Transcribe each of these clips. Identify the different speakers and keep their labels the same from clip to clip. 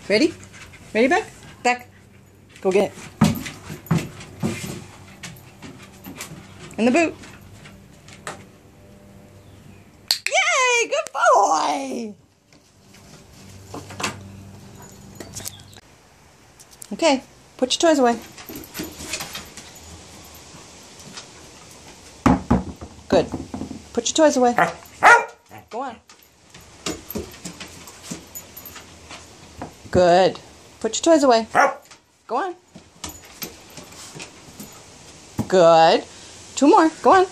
Speaker 1: Ready? Ready, Beck? Beck, go get it. In the boot. Yay! Good boy! Okay, put your toys away. Good. Put your toys away. Go on. Good. Put your toys away. Go on. Good. 2 more. Go on.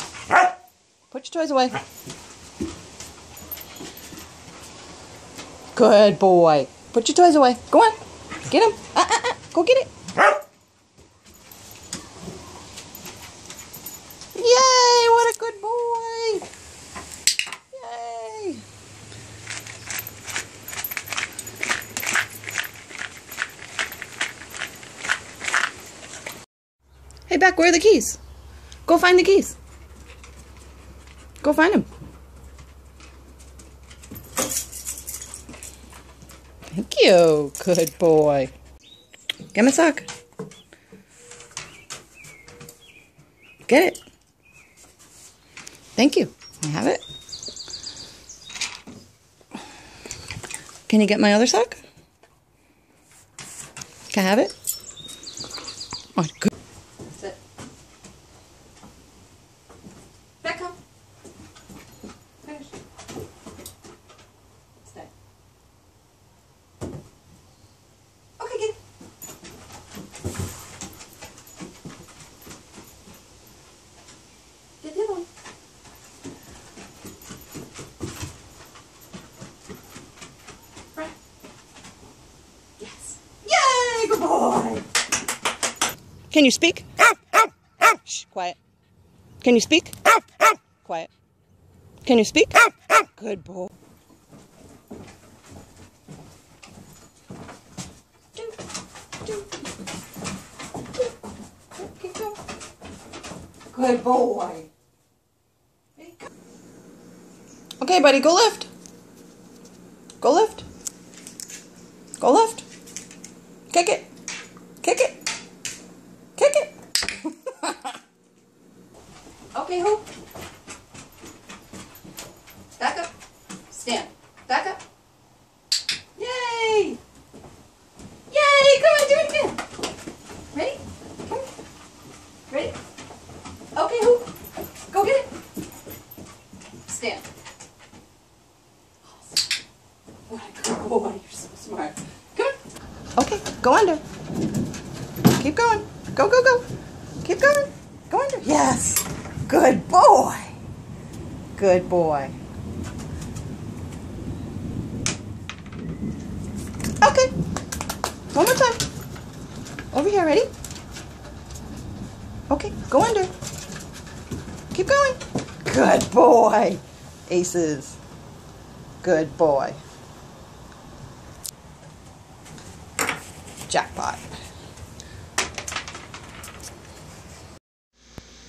Speaker 1: Put your toys away. Good boy. Put your toys away. Go on. Get him. Go get it. Yay! What a good boy. Yay! Hey, Beck, where are the keys? Go find the keys. Go find them. Thank you. Good boy. Get him a sock. Get it. Thank you. I have it. Can you get my other sock? Can I have it? Oh, good. That's it. Back up. Finish. Stay. Okay, get it. Get the other one. Right. Yes. Yay, good boy. Can you speak? Shh, quiet. Can you speak? Quiet. Can you speak? Good boy. Good boy. Okay, buddy, go lift. Go lift. Go lift. Kick it. Kick it. Kick it. Okay, hoop. Back up. Stand. Back up. Yay! Yay! Come on, do it again. Ready? Come. Ready? Okay, hoop. Go get it. Stand. Awesome. What a good boy. You're so smart. Come on. Okay, go under. Keep going. Go, go, go. Keep going. Go under. Yes. Good boy. Good boy. Okay. One more time. Over here, ready? Okay, go under. Keep going. Good boy. Aces. Good boy. Jackpot.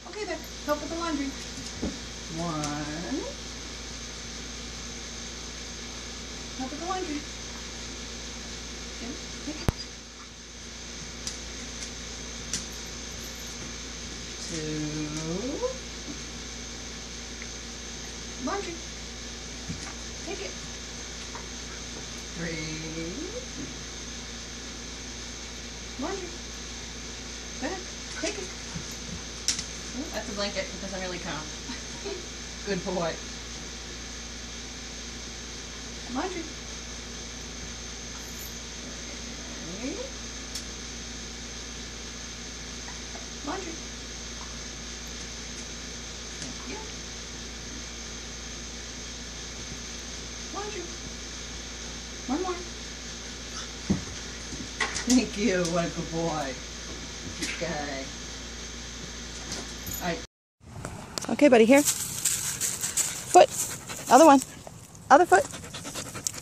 Speaker 1: Okay, then. Help with the laundry. 1. Help with the laundry. 2. Laundry. Take it. 3. Laundry. Go ahead. Take it. Ooh, that's a blanket. It doesn't really count. Good boy. Laundry. Okay. Laundry. Thank you. Laundry. One more. Thank you. What a good boy. Okay. All right. Okay, buddy, here. Foot. Other one. Other foot.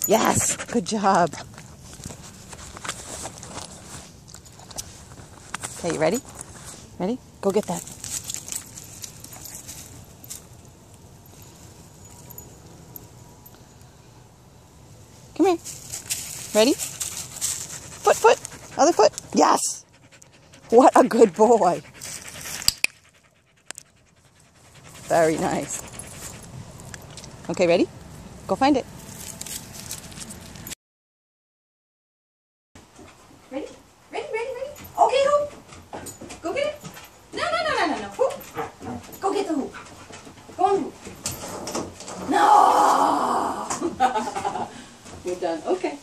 Speaker 1: Yes. Good job. Okay, you ready? Ready? Go get that. Come here. Ready? foot. Other foot. Yes. What a good boy. Very nice. Okay, ready? Go find it. Ready? Ready, ready, ready? Okay, hoop. Go get it. No. Hoop. Go get the hoop. Go on, hoop. No! You're done. Okay.